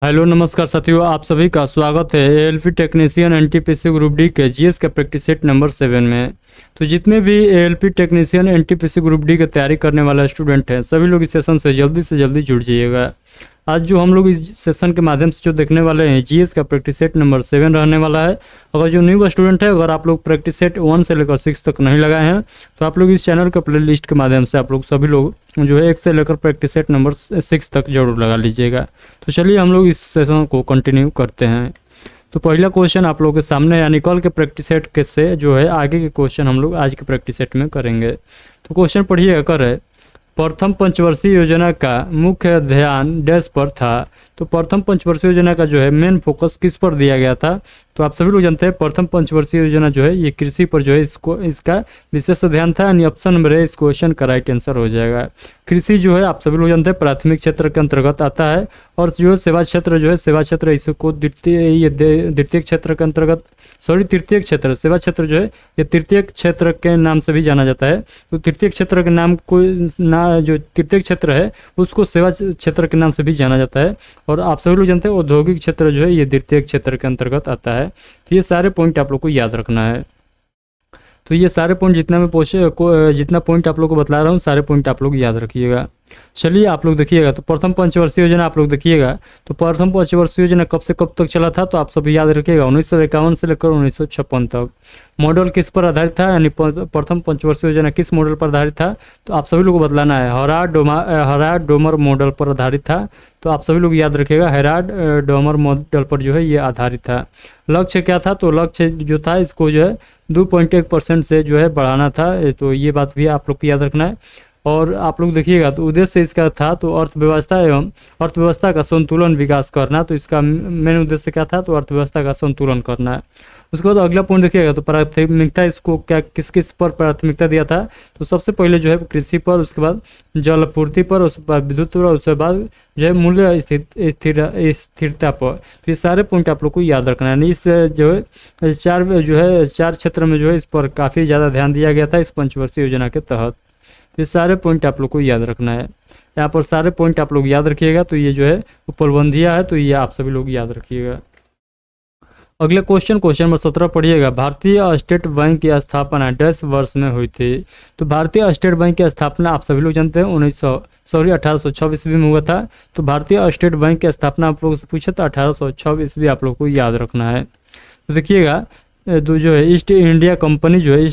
Hello नमस्कार साथियों, आप सभी का स्वागत है ALP technician NTPC group D के जीएस का प्रैक्टिस सेट नंबर 7 में। तो जितने भी ALP technician NTPC group D की तैयारी करने वाले स्टूडेंट हैं, सभी लोग इस सेशन से जल्दी जुड़ जाइएगा। आज जो हम लोग इस सेशन के माध्यम से जो देखने वाले हैं, जीएस का प्रैक्टिस सेट नंबर 7 रहने वाला है। अगर जो न्यू स्टूडेंट है, अगर आप लोग प्रैक्टिस सेट 1 से लेकर 6 तक नहीं लगाए हैं, तो आप लोग इस चैनल के प्ले लिस्ट के माध्यम से आप लोग सभी लोग जो है 1 से लेकर प्रैक्टिस सेट नंबर 6 तक जरूर लगा लीजिएगा। तो चलिए हम लोग इस सेशन को कंटिन्यू करते हैं। तो पहला क्वेश्चन आप लोगों के सामने, यानी कल के प्रैक्टिस सेट के से जो है आगे के क्वेश्चन हम लोग आज के प्रैक्टिस सेट में करेंगे। तो क्वेश्चन पढ़िएगा। कर है प्रथम पंचवर्षीय योजना का मुख्य ध्यान डैश पर था। तो प्रथम पंचवर्षीय योजना का जो है मेन फोकस किस पर दिया गया था? तो आप सभी लोग जानते हैं प्रथम पंचवर्षीय योजना जो है ये कृषि पर जो है इसका विशेष ध्यान था, यानी ऑप्शन नंबर है इस क्वेश्चन का राइट आंसर हो जाएगा। कृषि जो है आप सभी लोग जानते हैं प्राथमिक क्षेत्र के अंतर्गत आता है, और जो है सेवा क्षेत्र जो है सेवा क्षेत्र इसको द्वितीय क्षेत्र के अंतर्गत तृतीय क्षेत्र, सेवा क्षेत्र जो है ये तृतीय क्षेत्र के नाम से भी जाना जाता है। तो तृतीय क्षेत्र के नाम को जो तृतीय क्षेत्र है उसको सेवा क्षेत्र के नाम से भी जाना जाता है, और आप सभी लोग जानते हैं औद्योगिक क्षेत्र जो है ये द्वितीय क्षेत्र के अंतर्गत आता है। तो ये सारे पॉइंट आप लोग को याद रखना है। तो ये सारे पॉइंट जितना पॉइंट आप लोग को बतला रहा हूँ, सारे पॉइंट आप लोग याद रखिएगा। चलिए आप लोग देखिएगा। तो प्रथम पंचवर्षीय योजना आप लोग देखिएगा, तो प्रथम पंचवर्षीय योजना कब से कब तक चला था? तो आप सभी याद रखिएगा 1951 से लेकर 1956 तक। मॉडल किस पर आधारित था, यानी प्रथम पंचवर्षीय योजना किस मॉडल पर आधारित था? तो आप सभी लोग को बतलाना है हेराल्ड डोमर मॉडल पर आधारित था। तो आप सभी लोग याद रखिएगा हेराल्ड डोमर मॉडल पर जो है ये आधारित था। लक्ष्य क्या था? तो लक्ष्य जो था इसको जो है 2.1% से जो है बढ़ाना था। तो ये बात भी आप लोग को याद रखना है। और आप लोग देखिएगा तो उद्देश्य इसका था तो अर्थव्यवस्था एवं अर्थव्यवस्था का संतुलन विकास करना। तो इसका मेन उद्देश्य क्या था? तो अर्थव्यवस्था का संतुलन करना है। उसके बाद अगला पॉइंट देखिएगा, तो प्राथमिकता इसको क्या किस किस पर प्राथमिकता दिया था? तो सबसे पहले जो है कृषि पर, उसके बाद जल आपूर्ति पर, उसके बाद विद्युत पर, उसके बाद जो है मूल्य स्थिरता पर। तो ये सारे पॉइंट आप लोग को याद रखना है। इस जो है चार क्षेत्र में जो है इस पर काफ़ी ज़्यादा ध्यान दिया गया था इस पंचवर्षीय योजना के तहत। ये सारे पॉइंट आप लोग को याद रखना है। यहाँ पर सारे पॉइंट आप लोग याद रखिएगा। तो ये जो है उपलब्धियाँ है, तो ये आप सभी लोग याद रखिएगा। अगले क्वेश्चन नंबर 17 पढ़िएगा। भारतीय स्टेट बैंक की स्थापना डैश वर्ष में हुई थी। तो भारतीय स्टेट बैंक की स्थापना आप सभी लोग जानते हैं 1806 ईस्वी में हुआ था। तो भारतीय स्टेट बैंक की स्थापना आप लोगों से पूछे तो 1806 ईस्वी आप लोग को याद रखना है। तो देखिएगा जो है ईस्ट इंडिया कंपनी जो है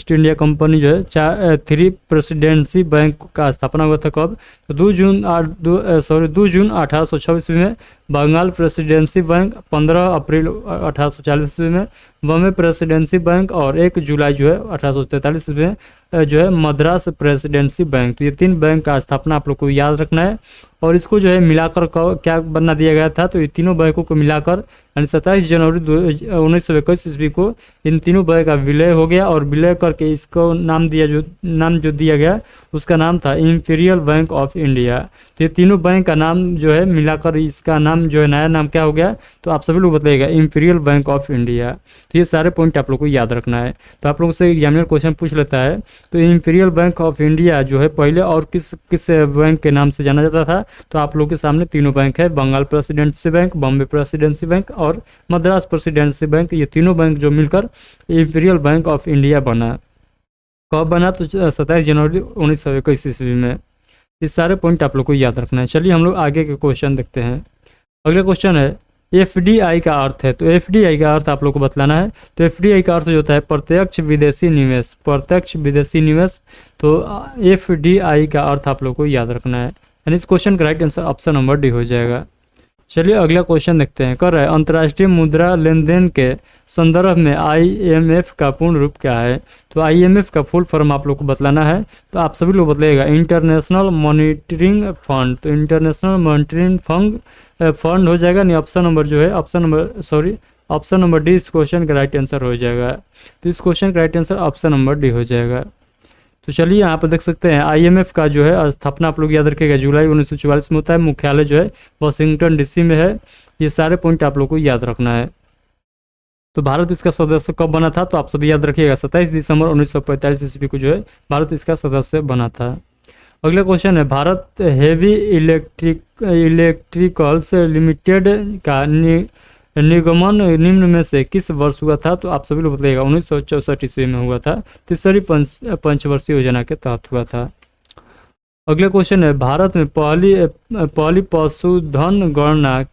3 प्रेसिडेंसी बैंक का स्थापना हुआ था कब? तो 2 जून 1806 ईस्वी में बंगाल प्रेसिडेंसी बैंक, 15 अप्रैल 1840 ईस्वी में बॉम्बे प्रेसिडेंसी बैंक, और 1 जुलाई जो है 1843 ईस्वी में जो है मद्रास प्रेसिडेंसी बैंक। तो ये 3 बैंक का स्थापना आप लोग को याद रखना है। और इसको जो है मिलाकर क्या बनना दिया गया था? तो ये तीनों बैंकों को मिलाकर यानी 27 जनवरी 1921 ईस्वी को इन तीनों बैंक का विलय हो गया, और विलय करके इसको नाम जो दिया गया उसका नाम था इंपीरियल बैंक ऑफ इंडिया। तो ये तीनों बैंक का नाम जो है मिलाकर इसका नाम जो है नया नाम क्या हो गया? तो आप सभी लोग बताइएगा इंपीरियल बैंक ऑफ इंडिया। तो ये सारे पॉइंट आप लोग को याद रखना है। तो आप लोगों से एग्जामिनर क्वेश्चन पूछ लेता है, तो इंपीरियल बैंक ऑफ इंडिया जो है पहले और किस बैंक के नाम से जाना जाता था? तो आप लोग के सामने तीनों बैंक है, Bengal presidency bank, Bombay presidency bank और मद्रास प्रेसिडेंसी बैंक। ये तीनों बैंक जो मिलकर इंपीरियल बैंक ऑफ इंडिया बना। कब बना? तो 27 जनवरी 1921 ईस्वी में। इस सारे पॉइंट आप लोग को याद रखना है। चलिए हम लोग आगे के क्वेश्चन देखते हैं। अगला क्वेश्चन है एफडीआई का अर्थ है। तो एफडीआई का अर्थ आप लोग को बतलाना है। तो एफडीआई का अर्थ जो होता है प्रत्यक्ष विदेशी निवेश, प्रत्यक्ष विदेशी निवेश। तो एफडीआई का अर्थ आप लोग को याद रखना है, यानी इस क्वेश्चन का right answer option number D हो जाएगा। चलिए अगला क्वेश्चन देखते हैं। कर रहा है अंतर्राष्ट्रीय मुद्रा लेन देन के संदर्भ में आईएमएफ का पूर्ण रूप क्या है? तो आईएमएफ का फुल फॉर्म आप लोग को बतलाना है। तो आप सभी लोग बतलाइएगा इंटरनेशनल मॉनिटरिंग फंड। तो इंटरनेशनल मॉनिटरिंग फंड हो जाएगा, नहीं ऑप्शन नंबर जो है ऑप्शन नंबर डी इस क्वेश्चन का राइट आंसर हो जाएगा। तो इस क्वेश्चन का right answer option number D हो जाएगा। तो चलिए यहाँ पर देख सकते हैं आईएमएफ का जो है स्थापना आप लोग याद रखिएगा जुलाई 1944 में होता है। मुख्यालय जो है वाशिंगटन डीसी में है। ये सारे पॉइंट आप लोग को याद रखना है। तो भारत इसका सदस्य कब बना था? तो आप सभी याद रखिएगा 27 दिसंबर 1945 ईस्वी को जो है भारत इसका सदस्य बना था। अगला क्वेश्चन है, भारत हेवी इलेक्ट्रिकल्स लिमिटेड का निगमन निम्न में से किस वर्ष हुआ था? तो आप सभी लोग बताइएगा। 1964 ईस्वी में हुआ था। तीसरी पंचवर्षीय योजना के तहत हुआ था। अगला क्वेश्चन है, भारत में पहली पशुधन गणना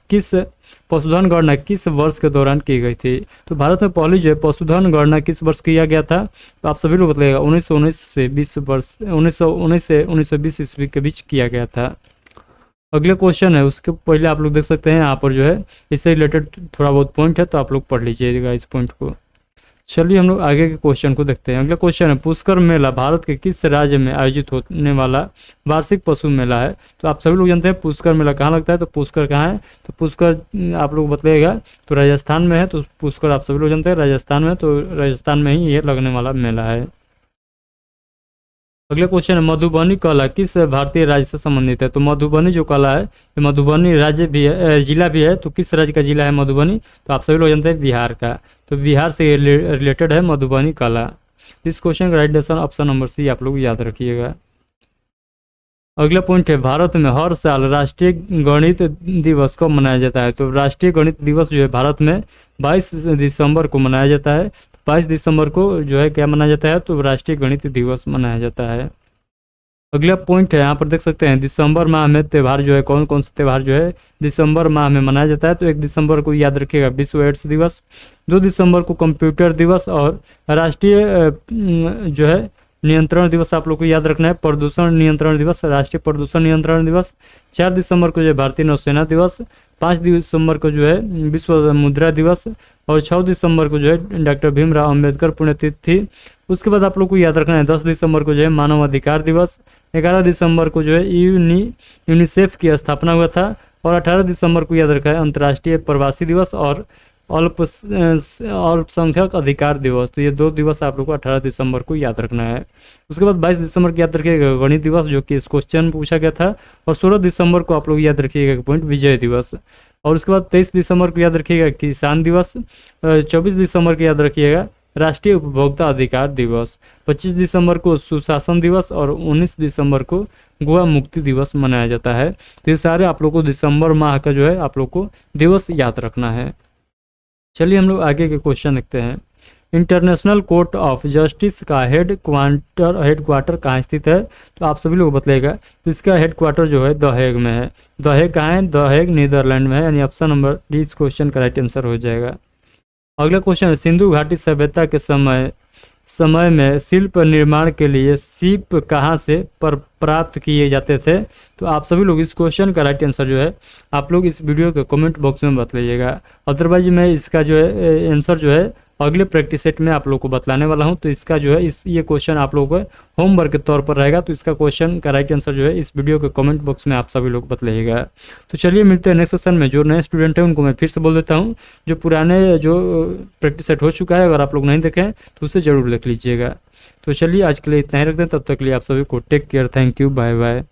किस वर्ष के दौरान की गई थी? तो भारत में पहली जो है पशुधन गणना किस वर्ष किया गया था? तो आप सभी लोग बताइएगा। 1919 से 1920 ईस्वी के बीच किया गया था। अगले क्वेश्चन है, उसके पहले आप लोग देख सकते हैं यहाँ पर जो है इससे रिलेटेड थोड़ा बहुत पॉइंट है, तो आप लोग पढ़ लीजिएगा इस पॉइंट को। चलिए हम लोग आगे के क्वेश्चन को देखते हैं। अगला क्वेश्चन है, पुष्कर मेला भारत के किस राज्य में आयोजित होने वाला वार्षिक पशु मेला है? तो आप सभी लोग जानते हैं पुष्कर मेला कहाँ लगता है। तो पुष्कर कहाँ है? तो पुष्कर आप लोग बताइएगा। तो राजस्थान में है। तो पुष्कर आप सभी लोग जानते हैं राजस्थान में, तो राजस्थान में ही ये लगने वाला मेला है। अगला क्वेश्चन है, मधुबनी कला किस भारतीय राज्य से संबंधित है? तो मधुबनी जो कला है ये मधुबनी राज्य भी है, जिला भी है। तो किस राज्य का जिला है मधुबनी? तो आप सभी लोग जानते हैं बिहार का। तो बिहार से रिलेटेड है मधुबनी कला। इस क्वेश्चन का right answer option number C आप लोग याद रखिएगा। अगला पॉइंट है, भारत में हर साल राष्ट्रीय गणित दिवस कब मनाया जाता है? तो राष्ट्रीय गणित दिवस जो है भारत में 22 दिसंबर को मनाया जाता है। 22 दिसंबर को जो है क्या मनाया जाता है? तो राष्ट्रीय गणित दिवस मनाया जाता है। अगला पॉइंट है, यहाँ पर देख सकते हैं दिसंबर माह में त्यौहार जो है कौन कौन सा त्यौहार जो है दिसंबर माह में मनाया जाता है? तो 1 दिसंबर को याद रखिएगा विश्व एड्स दिवस, 2 दिसंबर को कंप्यूटर दिवस और राष्ट्रीय जो है नियंत्रण दिवस आप लोग को याद रखना है, प्रदूषण नियंत्रण दिवस, राष्ट्रीय प्रदूषण नियंत्रण दिवस। 4 दिसंबर को जो है भारतीय नौसेना दिवस, 5 दिसंबर को जो है विश्व मुद्रा दिवस और 6 दिसंबर को जो है डॉक्टर भीमराव अंबेडकर पुण्यतिथि। उसके बाद आप लोग को याद रखना है 10 दिसंबर को जो है मानव अधिकार दिवस, 11 दिसंबर को जो है यूनिसेफ की स्थापना हुआ था और 18 दिसंबर को याद रखा है अंतर्राष्ट्रीय प्रवासी दिवस और अल्पसंख्यक अधिकार दिवस। तो ये 2 दिवस आप लोग को 18 दिसंबर को याद रखना है। उसके बाद 22 दिसंबर को याद रखिएगा गणित दिवस जो कि इस क्वेश्चन पूछा गया था और 16 दिसंबर को आप लोग याद रखिएगा पॉइंट विजय दिवस और उसके बाद 23 दिसंबर को याद रखिएगा किसान दिवस, 24 दिसंबर को याद रखिएगा राष्ट्रीय उपभोक्ता अधिकार दिवस, 25 दिसंबर को सुशासन दिवस और 19 दिसंबर को गोवा मुक्ति दिवस मनाया जाता है। तो ये सारे आप लोग को दिसंबर माह का जो है आप लोग को दिवस याद रखना है। चलिए हम लोग आगे के क्वेश्चन देखते हैं। इंटरनेशनल कोर्ट ऑफ जस्टिस का हेडक्वार्टर कहाँ स्थित है? तो आप सभी लोग बताइएगा। तो इसका हेडक्वार्टर जो है द हेग में है। द हेग कहाँ है? द हेग नीदरलैंड में है, यानी ऑप्शन नंबर डी इस क्वेश्चन का राइट आंसर हो जाएगा। अगला क्वेश्चन है, सिंधु घाटी सभ्यता के समय में शिल्प निर्माण के लिए सीप कहाँ से प्राप्त किए जाते थे? तो आप सभी लोग इस क्वेश्चन का राइट आंसर जो है आप लोग इस वीडियो के कमेंट बॉक्स में बतलाइएगा। अदरवाइज मैं इसका जो है आंसर जो है अगले प्रैक्टिस सेट में आप लोग को बतलाने वाला हूं। तो इसका जो है ये क्वेश्चन आप लोगों को होमवर्क के तौर पर रहेगा। तो इसका क्वेश्चन का राइट आंसर जो है इस वीडियो के कमेंट बॉक्स में आप सभी लोग बतलाइएगा। तो चलिए मिलते हैं नेक्स्ट सेशन में। जो नए स्टूडेंट हैं उनको मैं फिर से बोल देता हूँ, जो पुराने जो प्रैक्टिस सेट हो चुका है अगर आप लोग नहीं देखें तो उसे ज़रूर देख लीजिएगा। तो चलिए आज के लिए इतना ही रखते हैं, तब तक के लिए आप सभी को take care, thank you, bye bye.